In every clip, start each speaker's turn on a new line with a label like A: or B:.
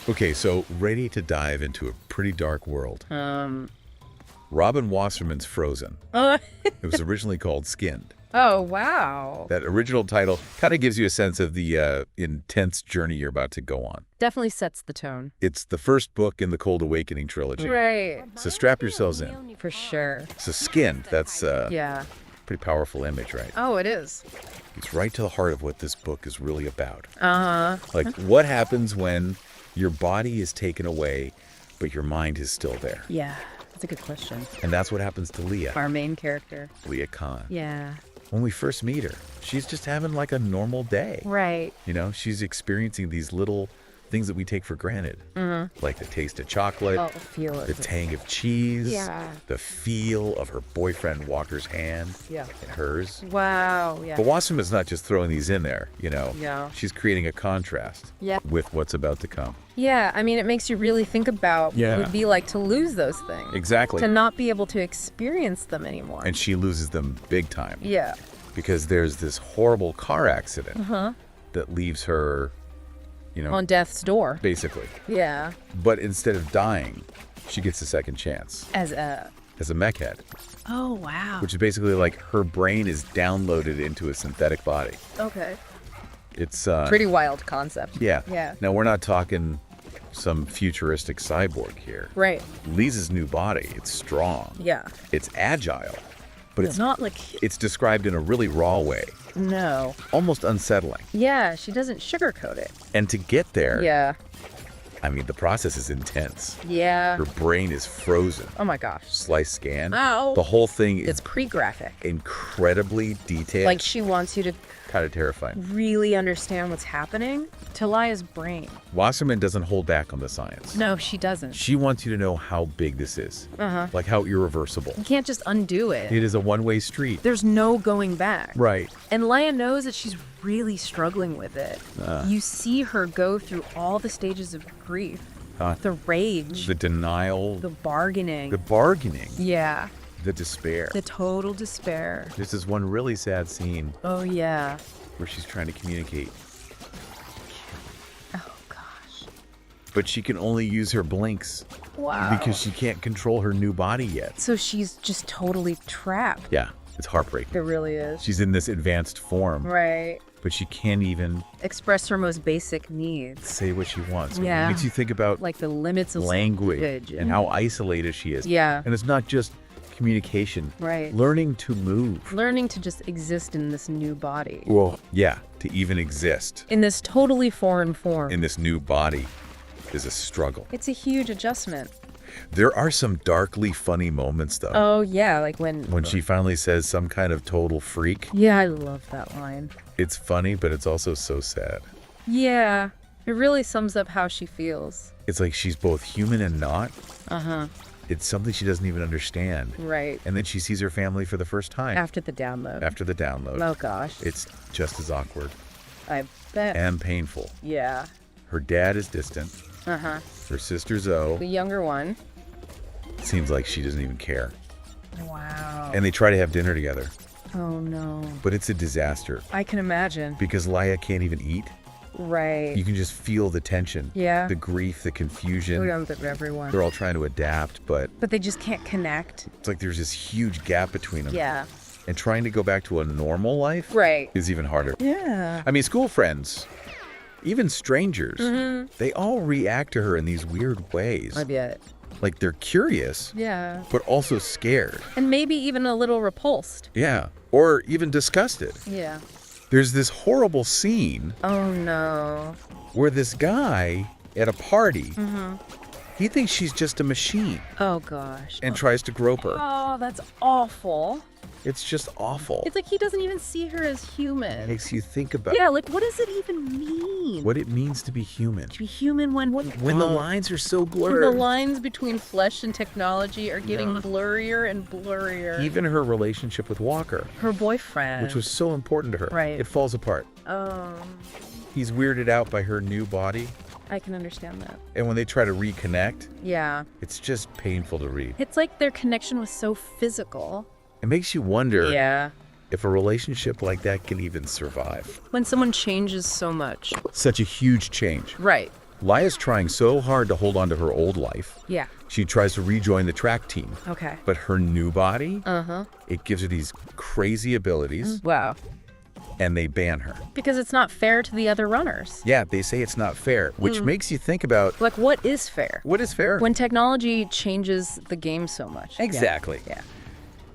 A: Okay, so ready to dive into a pretty dark world. Robin Wasserman's Frozen. It was originally called Skinned.
B: Oh, wow.
A: That original title kind of gives you a sense of the intense journey you're about to go on.
B: Definitely sets the tone.
A: It's the first book in the Cold Awakening trilogy.
B: Right.
A: So strap yourselves in.
B: For sure.
A: So Skinned, that's
B: Yeah.
A: pretty powerful image, right?
B: Oh, it is.
A: It's right to the heart of what this book is really about.
B: Uh-huh.
A: Like, what happens when your body is taken away, but your mind is still there?
B: Yeah. That's a good question.
A: And that's what happens to Leah.
B: Our main character.
A: Leah Khan.
B: Yeah.
A: When we first meet her, she's just having like a normal day.
B: Right.
A: You know, she's experiencing these little things that we take for granted. Like the taste of chocolate,
B: Oh, feel it.
A: the tang of cheese,
B: Yeah.
A: the feel of her boyfriend Walker's hand
B: Yeah.
A: in hers.
B: Wow. Yeah.
A: But Wasserman's not just throwing these in there, you know.
B: Yeah.
A: She's creating a contrast
B: Yeah.
A: with what's about to come.
B: Yeah. I mean, it makes you really think about what it would be like to lose those things.
A: Exactly.
B: To not be able to experience them anymore.
A: And she loses them big time.
B: Yeah.
A: Because there's this horrible car accident that leaves her, you know,
B: On death's door.
A: basically.
B: Yeah.
A: But instead of dying, she gets a second chance
B: As a...
A: as a mech head,
B: Oh, wow.
A: which is basically like her brain is downloaded into a synthetic body.
B: Okay.
A: It's
B: Pretty wild concept.
A: yeah.
B: Yeah.
A: Now we're not talking some futuristic cyborg here.
B: Right.
A: Lisa's new body, it's strong.
B: Yeah.
A: It's agile, but
B: It's not like...
A: it's described in a really raw way,
B: No.
A: almost unsettling.
B: Yeah, she doesn't sugarcoat it.
A: And to get there,
B: Yeah.
A: I mean, the process is intense.
B: Yeah.
A: Her brain is frozen.
B: Oh my gosh.
A: Slice scan.
B: Ow.
A: The whole thing is
B: It's pre-graphic.
A: incredibly detailed.
B: Like she wants you to
A: kind of terrifying.
B: really understand what's happening to Lia's brain.
A: Wasserman doesn't hold back on the science.
B: No, she doesn't.
A: She wants you to know how big this is. Like how irreversible.
B: You can't just undo it.
A: It is a one-way street.
B: There's no going back.
A: Right.
B: And Lia knows that she's really struggling with it. You see her go through all the stages of grief. The rage.
A: The denial.
B: The bargaining.
A: The bargaining.
B: Yeah.
A: The despair.
B: The total despair.
A: There's this one really sad scene
B: Oh, yeah.
A: where she's trying to communicate,
B: Oh, gosh.
A: but she can only use her blinks
B: Wow.
A: because she can't control her new body yet.
B: So she's just totally trapped.
A: Yeah, it's heartbreaking.
B: It really is.
A: She's in this advanced form,
B: Right.
A: but she can't even
B: Express her most basic needs.
A: say what she wants.
B: Yeah.
A: It makes you think about
B: Like the limits of
A: language and how isolated she is.
B: Yeah.
A: And it's not just communication.
B: Right.
A: Learning to move.
B: Learning to just exist in this new body.
A: Well, yeah, to even exist
B: In this totally foreign form.
A: in this new body is a struggle.
B: It's a huge adjustment.
A: There are some darkly funny moments, though.
B: Oh, yeah, like when
A: When she finally says some kind of total freak,
B: Yeah, I love that line.
A: it's funny, but it's also so sad.
B: Yeah, it really sums up how she feels.
A: It's like she's both human and not.
B: Uh-huh.
A: It's something she doesn't even understand.
B: Right.
A: And then she sees her family for the first time
B: After the download.
A: after the download.
B: Oh, gosh.
A: It's just as awkward
B: I bet.
A: and painful.
B: Yeah.
A: Her dad is distant.
B: Uh-huh.
A: Her sister
B: The
A: Zoe
B: younger one.
A: seems like she doesn't even care.
B: Wow.
A: And they try to have dinner together,
B: Oh, no.
A: but it's a disaster
B: I can imagine.
A: because Lia can't even eat.
B: Right.
A: You can just feel the tension.
B: Yeah.
A: The grief, the confusion.
B: We don't with everyone.
A: They're all trying to adapt, but
B: But they just can't connect.
A: it's like there's this huge gap between them.
B: Yeah.
A: And trying to go back to a normal life
B: Right.
A: is even harder.
B: Yeah.
A: I mean, school friends, even strangers, they all react to her in these weird ways.
B: I bet.
A: Like they're curious,
B: Yeah.
A: but also scared.
B: And maybe even a little repulsed.
A: Yeah. Or even disgusted.
B: Yeah.
A: There's this horrible scene
B: Oh, no.
A: where this guy at a party, he thinks she's just a machine
B: Oh, gosh.
A: and tries to grope her.
B: Oh, that's awful.
A: It's just awful.
B: It's like he doesn't even see her as
A: It
B: human.
A: makes you think about
B: Yeah, like what does it even mean?
A: what it means to be human.
B: To be human when
A: When the lines are so
B: when
A: blurred.
B: the lines between flesh and technology are getting blurrier and blurrier.
A: Even her relationship with Walker,
B: Her boyfriend.
A: which was so important to her,
B: Right.
A: it falls apart. He's weirded out by her new body,
B: I can understand that.
A: and when they try to reconnect,
B: Yeah.
A: it's just painful to read.
B: It's like their connection was so physical.
A: It makes you wonder
B: Yeah.
A: if a relationship like that can even survive.
B: When someone changes so much.
A: Such a huge change.
B: Right.
A: Laya's trying so hard to hold on to her old life.
B: Yeah.
A: She tries to rejoin the track team.
B: Okay.
A: But her new body, it gives her these crazy abilities.
B: Wow.
A: And they ban her.
B: Because it's not fair to the other runners.
A: Yeah, they say it's not fair, which makes you think about...
B: Like, what is fair?
A: What is fair?
B: When technology changes the game so much.
A: Exactly.
B: Yeah.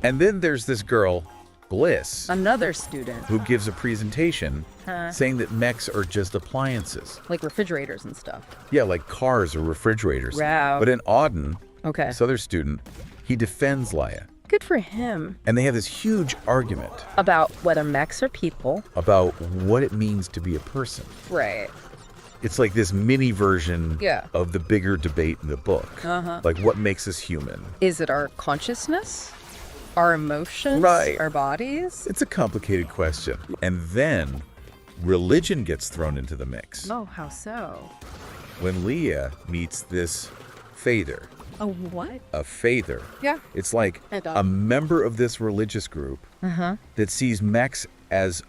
A: And then there's this girl, Bliss,
B: Another student.
A: who gives a presentation saying that mechs are just appliances.
B: Like refrigerators and stuff.
A: Yeah, like cars or refrigerators.
B: Wow.
A: But in Auden,
B: Okay.
A: this other student, he defends Laya.
B: Good for him.
A: And they have this huge argument
B: About whether mechs are people.
A: about what it means to be a person.
B: Right.
A: It's like this mini version
B: Yeah.
A: of the bigger debate in the book. Like, what makes us human?
B: Is it our consciousness? Our emotions?
A: Right.
B: Our bodies?
A: It's a complicated question. And then religion gets thrown into the mix.
B: Oh, how so?
A: When Leah meets this Father.
B: A what?
A: A Father.
B: Yeah.
A: It's like
B: I don't-
A: a member of this religious group that sees mechs as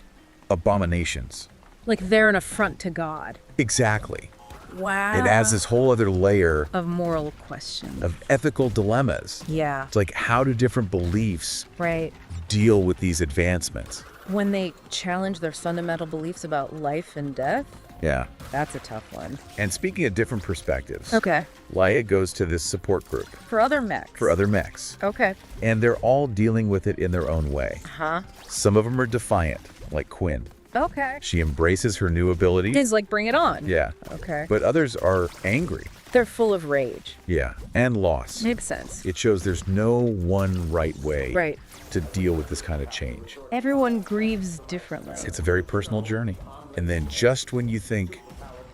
A: abominations.
B: Like they're an affront to God.
A: Exactly.
B: Wow.
A: It adds this whole other layer
B: Of moral questions.
A: of ethical dilemmas.
B: Yeah.
A: It's like, how do different beliefs
B: Right.
A: deal with these advancements?
B: When they challenge their fundamental beliefs about life and death,
A: Yeah.
B: that's a tough one.
A: And speaking of different perspectives,
B: Okay.
A: Laya goes to this support group
B: For other mechs.
A: for other mechs.
B: Okay.
A: And they're all dealing with it in their own way.
B: Huh?
A: Some of them are defiant, like Quinn.
B: Okay.
A: She embraces her new ability.
B: It's like, bring it on.
A: Yeah.
B: Okay.
A: But others are angry.
B: They're full of rage.
A: Yeah. And loss.
B: Makes sense.
A: It shows there's no one right way
B: Right.
A: to deal with this kind of change.
B: Everyone grieves differently.
A: It's a very personal journey. And then just when you think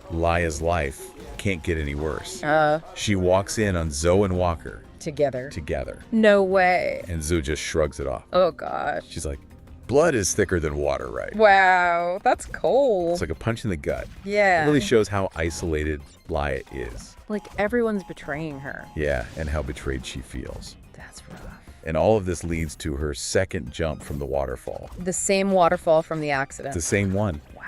A: Laya's life can't get any worse, she walks in on Zoe and Walker
B: Together.
A: together.
B: No way.
A: And Zoe just shrugs it off.
B: Oh, gosh.
A: She's like, blood is thicker than water, right?
B: Wow. That's cold.
A: It's like a punch in the gut.
B: Yeah.
A: It really shows how isolated Laya is.
B: Like everyone's betraying her.
A: Yeah, and how betrayed she feels.
B: That's rough.
A: And all of this leads to her second jump from the waterfall.
B: The same waterfall from the accident.
A: It's the same one.
B: Wow.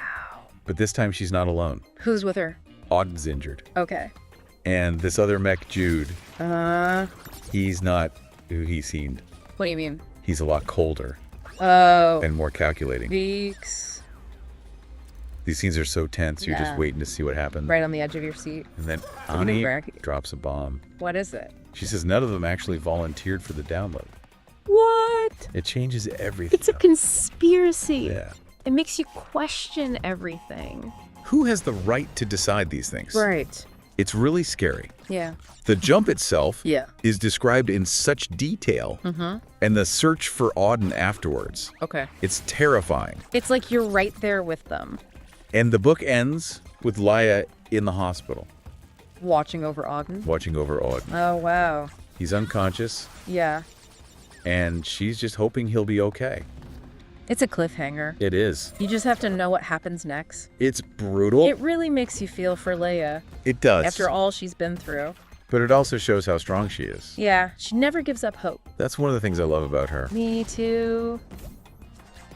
A: But this time she's not alone.
B: Who's with her?
A: Auden's injured.
B: Okay.
A: And this other mech, Jude,
B: Uh,
A: he's not who he seemed.
B: what do you mean?
A: He's a lot colder
B: Oh.
A: and more calculating.
B: Beaks.
A: These scenes are so tense, you're
B: Yeah.
A: just waiting to see what happens.
B: Right on the edge of your seat.
A: And then
B: a new
A: Ani
B: bracket.
A: drops a bomb.
B: What is it?
A: She says none of them actually volunteered for the download.
B: What?
A: It changes everything.
B: It's a conspiracy.
A: Yeah.
B: It makes you question everything.
A: Who has the right to decide these things?
B: Right.
A: It's really scary.
B: Yeah.
A: The jump itself
B: Yeah.
A: is described in such detail, and the search for Auden afterwards.
B: Okay.
A: It's terrifying.
B: It's like you're right there with them,
A: And the book ends with Laya in the hospital,
B: watching over Ogden.
A: watching over Auden.
B: Oh, wow.
A: He's unconscious,
B: Yeah.
A: and she's just hoping he'll be okay.
B: It's a cliffhanger.
A: It is.
B: You just have to know what happens next.
A: It's brutal.
B: It really makes you feel for Leia
A: It does.
B: after all she's been through.
A: But it also shows how strong she is.
B: Yeah, she never gives up hope.
A: That's one of the things I love about her.
B: Me too.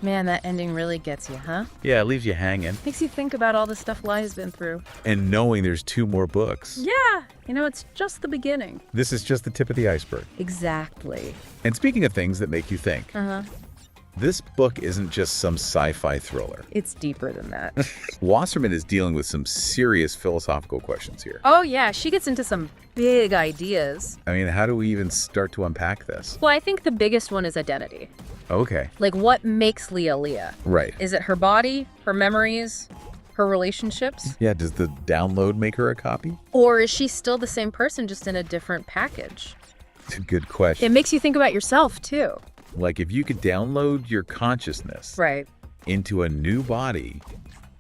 B: Man, that ending really gets you, huh?
A: Yeah, it leaves you hanging.
B: Makes you think about all the stuff Leia's been through.
A: And knowing there's 2 more books.
B: Yeah, you know, it's just the beginning.
A: This is just the tip of the iceberg.
B: Exactly.
A: And speaking of things that make you think, this book isn't just some sci-fi thriller.
B: It's deeper than that.
A: Wasserman is dealing with some serious philosophical questions here.
B: Oh, yeah, she gets into some big ideas.
A: I mean, how do we even start to unpack this?
B: Well, I think the biggest one is identity.
A: Okay.
B: Like, what makes Leah Leah?
A: Right.
B: Is it her body, her memories, her relationships?
A: Yeah, does the download make her a copy?
B: Or is she still the same person, just in a different package?
A: It's a good question.
B: It makes you think about yourself, too.
A: Like, if you could download your consciousness
B: Right.
A: into a new body,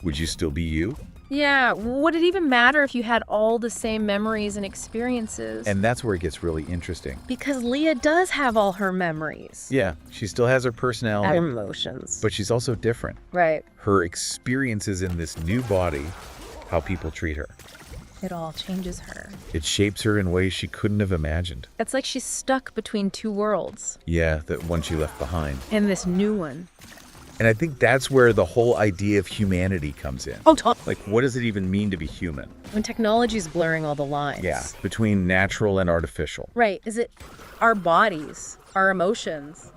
A: would you still be you?
B: Yeah, would it even matter if you had all the same memories and experiences?
A: And that's where it gets really interesting.
B: Because Leah does have all her memories.
A: Yeah, she still has her personality,
B: And emotions.
A: but she's also different.
B: Right.
A: Her experiences in this new body, how people treat her.
B: It all changes her.
A: It shapes her in ways she couldn't have imagined.
B: It's like she's stuck between 2 worlds.
A: Yeah, that one she left behind.
B: And this new one.
A: And I think that's where the whole idea of humanity comes in.
B: Oh, totally.
A: Like, what does it even mean to be human?
B: When technology's blurring all the lines.
A: Yeah, between natural and artificial.
B: Right. Is it our bodies, our emotions,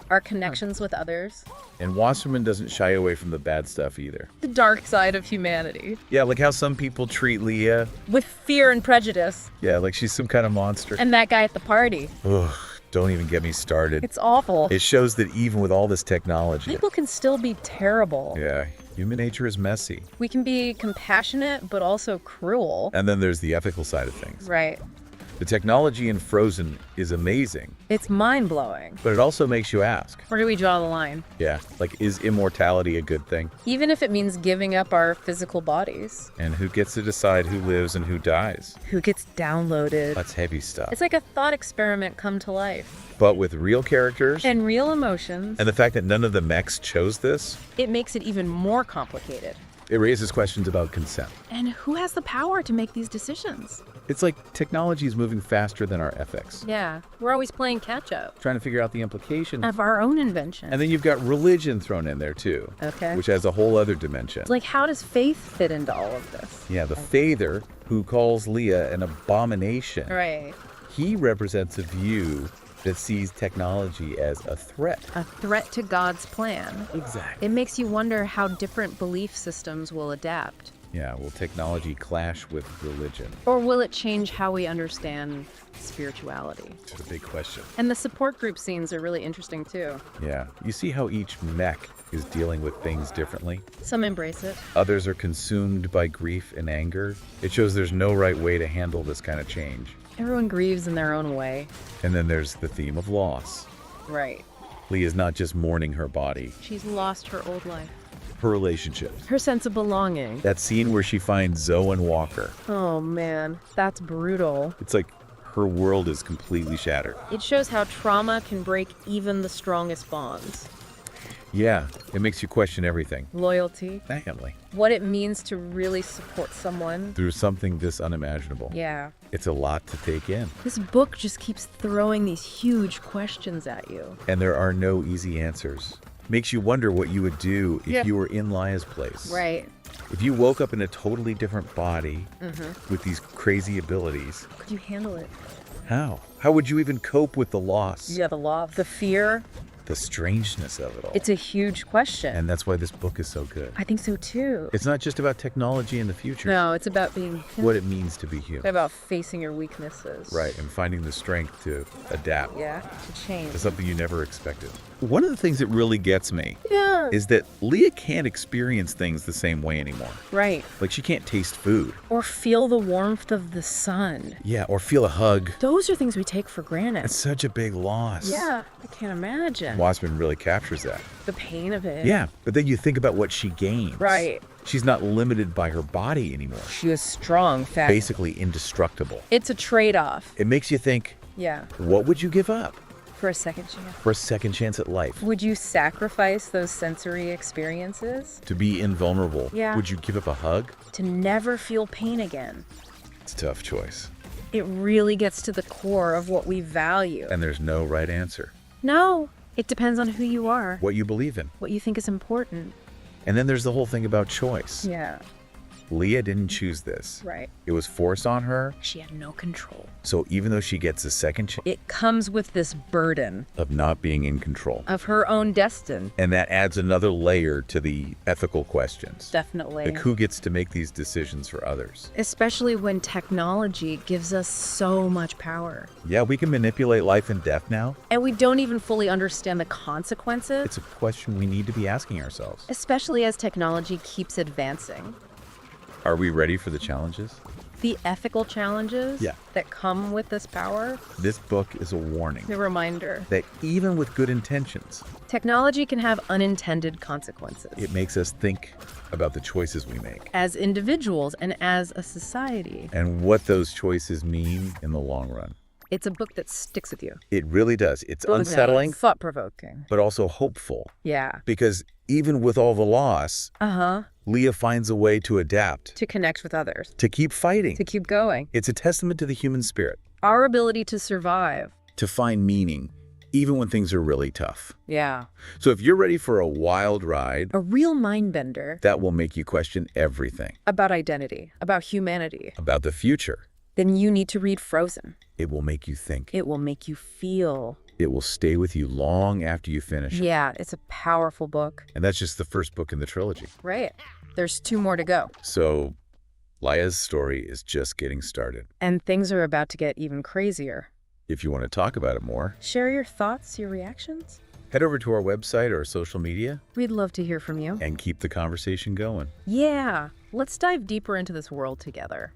B: our connections with others?
A: And Wasserman doesn't shy away from the bad stuff either.
B: The dark side of humanity.
A: Yeah, like how some people treat Leah.
B: With fear and prejudice.
A: Yeah, like she's some kind of monster.
B: And that guy at the party.
A: Ugh, don't even get me started.
B: It's awful.
A: It shows that even with all this technology...
B: People can still be terrible.
A: Yeah, human nature is messy.
B: We can be compassionate, but also cruel.
A: And then there's the ethical side of things.
B: Right.
A: The technology in Frozen is amazing.
B: It's mind-blowing.
A: But it also makes you ask.
B: Where do we draw the line?
A: Yeah, like, is immortality a good thing?
B: Even if it means giving up our physical bodies.
A: And who gets to decide who lives and who dies?
B: Who gets downloaded?
A: That's heavy stuff.
B: It's like a thought experiment come to life.
A: But with real characters...
B: And real emotions.
A: And the fact that none of the mechs chose this...
B: It makes it even more complicated.
A: It raises questions about consent.
B: And who has the power to make these decisions?
A: It's like technology is moving faster than our ethics.
B: Yeah, we're always playing catch-up.
A: Trying to figure out the implication
B: of our own invention.
A: And then you've got religion thrown in there too.
B: Okay.
A: Which has a whole other dimension.
B: Like, how does faith fit into all of this?
A: Yeah, the Father, who calls Leah an abomination.
B: Right.
A: He represents a view that sees technology as a threat.
B: A threat to God's plan.
A: Exactly.
B: It makes you wonder how different belief systems will adapt.
A: Yeah, will technology clash with religion?
B: Or will it change how we understand spirituality?
A: It's a big question.
B: And the support group scenes are really interesting too.
A: Yeah, you see how each mech is dealing with things differently?
B: Some embrace it.
A: Others are consumed by grief and anger. It shows there's no right way to handle this kind of change.
B: Everyone grieves in their own way.
A: And then there's the theme of loss.
B: Right.
A: Leah's not just mourning her body.
B: She's lost her old life.
A: Her relationships.
B: Her sense of belonging.
A: That scene where she finds Zoe and Walker.
B: Oh man, that's brutal.
A: It's like her world is completely shattered.
B: It shows how trauma can break even the strongest bonds.
A: Yeah, it makes you question everything.
B: Loyalty.
A: Family.
B: What it means to really support someone.
A: Through something this unimaginable.
B: Yeah.
A: It's a lot to take in.
B: This book just keeps throwing these huge questions at you.
A: And there are no easy answers. Makes you wonder what you would do if you were in Lia's place.
B: Right.
A: If you woke up in a totally different body with these crazy abilities.
B: Could you handle it?
A: How? How would you even cope with the loss?
B: Yeah, the loss. The fear.
A: The strangeness of it all.
B: It's a huge question.
A: And that's why this book is so good.
B: I think so too.
A: It's not just about technology in the future.
B: No, it's about being
A: what it means to be human.
B: It's about facing your weaknesses.
A: Right, and finding the strength to adapt.
B: Yeah, to change.
A: To something you never expected. One of the things that really gets me is that Leah can't experience things the same way anymore.
B: Right.
A: Like she can't taste food.
B: Or feel the warmth of the sun.
A: Yeah, or feel a hug.
B: Those are things we take for granted.
A: It's such a big loss.
B: Yeah, I can't imagine.
A: Wasserman really captures that.
B: The pain of it.
A: Yeah, but then you think about what she gains.
B: Right.
A: She's not limited by her body anymore.
B: She is strong, fat.
A: Basically indestructible.
B: It's a trade-off.
A: It makes you think,
B: yeah,
A: what would you give up?
B: For a second chance.
A: For a second chance at life.
B: Would you sacrifice those sensory experiences?
A: To be invulnerable.
B: Yeah.
A: Would you give up a hug?
B: To never feel pain again.
A: It's a tough choice.
B: It really gets to the core of what we value.
A: And there's no right answer.
B: No, it depends on who you are.
A: What you believe in.
B: What you think is important.
A: And then there's the whole thing about choice.
B: Yeah.
A: Leah didn't choose this.
B: Right.
A: It was forced on her.
B: She had no control.
A: So even though she gets a second chance,
B: it comes with this burden
A: of not being in control.
B: Of her own destiny.
A: And that adds another layer to the ethical questions.
B: Definitely.
A: Like who gets to make these decisions for others?
B: Especially when technology gives us so much power.
A: Yeah, we can manipulate life and death now.
B: And we don't even fully understand the consequences.
A: It's a question we need to be asking ourselves.
B: Especially as technology keeps advancing.
A: Are we ready for the challenges?
B: The ethical challenges that come with this power?
A: This book is a warning.
B: A reminder.
A: That even with good intentions,
B: technology can have unintended consequences.
A: It makes us think about the choices we make.
B: As individuals and as a society.
A: And what those choices mean in the long run.
B: It's a book that sticks with you.
A: It really does. It's unsettling.
B: Thought-provoking.
A: But also hopeful.
B: Yeah.
A: Because even with all the loss, Leah finds a way to adapt.
B: To connect with others.
A: To keep fighting.
B: To keep going.
A: It's a testament to the human spirit.
B: Our ability to survive.
A: To find meaning, even when things are really tough.
B: Yeah.
A: So if you're ready for a wild ride,
B: A real mind bender.
A: that will make you question everything.
B: About identity, about humanity.
A: About the future.
B: Then you need to read Frozen.
A: It will make you think.
B: It will make you feel.
A: It will stay with you long after you finish.
B: Yeah, it's a powerful book.
A: And that's just the first book in the trilogy.
B: Right. There's 2 more to go.
A: So Laya's story is just getting started.
B: And things are about to get even crazier.
A: If you want to talk about it more,
B: Share your thoughts, your reactions.
A: head over to our website or social media
B: We'd love to hear from you.
A: and keep the conversation going.
B: Yeah, let's dive deeper into this world together.